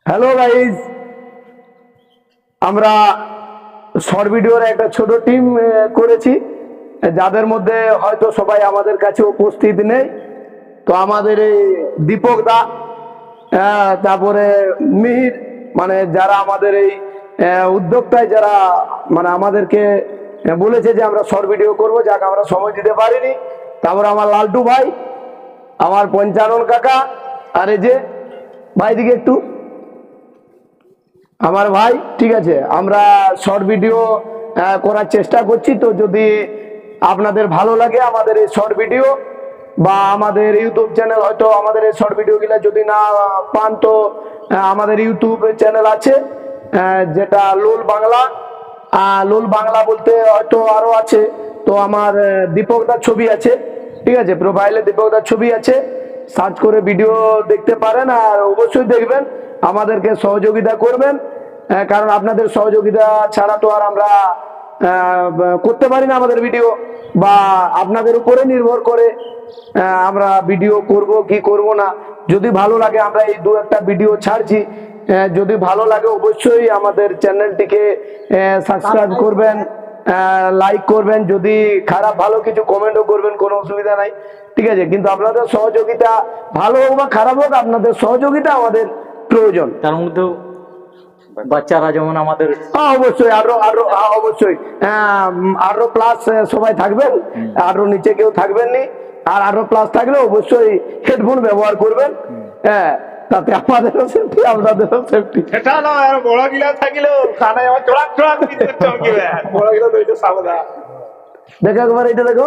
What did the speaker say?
Hello guys, আমরা short ভিডিওর একটা ছোট টিম করেছি, যাদের মধ্যে হয়তো সবাই আমাদের কাছে উপস্থিত নেই। তো আমাদের এই দীপক দা, তারপরে মিহির, মানে যারা আমাদের এই উদ্যোক্তায় যারা মানে আমাদেরকে বলেছে যে আমরা শর্ট ভিডিও করবো, যাকে আমরা সময় দিতে পারিনি। তারপরে আমার লালটু ভাই, আমার পঞ্চানন কাকা, আর এই যে ভাই দিকে একটু আমার ভাই, ঠিক আছে। আমরা শর্ট ভিডিও করার চেষ্টা করছি। তো যদি আপনাদের ভালো লাগে আমাদের এই শর্ট ভিডিও বা আমাদের ইউটিউব চ্যানেল, হয়তো আমাদের এই শর্ট ভিডিওগুলো যদি না পান, তো আমাদের ইউটিউব চ্যানেল আছে যেটা লোল বাংলা। লোল বাংলা বলতে হয়তো আরো আছে। তো আমার দীপকদার ছবি আছে, ঠিক আছে, প্রোফাইলে দীপকদার ছবি আছে, সার্চ করে ভিডিও দেখতে পারেন। আর অবশ্যই দেখবেন, আমাদেরকে সহযোগিতা করবেন, কারণ আপনাদের সহযোগিতা ছাড়া তো আর আমরা করতে পারি না আমাদের ভিডিও, বা আপনাদের উপরে নির্ভর করে আমরা ভিডিও করব কি করব না। যদি ভালো লাগে, আমরা এই দু একটা ভিডিও ছাড়ছি, যদি ভালো লাগে অবশ্যই আমাদের চ্যানেলটিকে সাবস্ক্রাইব করবেন, লাইক করবেন, যদি খারাপ ভালো কিছু কমেন্টও করবেন, কোনো অসুবিধা নাই, ঠিক আছে। কিন্তু আপনাদের সহযোগিতা, ভালো হোক বা খারাপ হোক, আপনাদের সহযোগিতা আমাদের প্রয়োজন। তার মধ্যে বাচ্চারা যেমন আমাদের অবশ্যই আরো আরো অবশ্যই আরো প্লাস সবাই থাকবেন, আরো নিচে কেউ থাকবেন নি। আর আরো প্লাস থাকলে অবশ্যই হেডফোন ব্যবহার করবেন, হ্যাঁ, তাতে আমাদেরও সেফটি, আপনাদেরও সেফটি। এটা না আর বড় গিলা থাকিলেও কানে আমার চড়াক চড়াক দিতে চমকিবে বড় গিলা তো এটা সাবধান দেখো একবার এটা দেখো,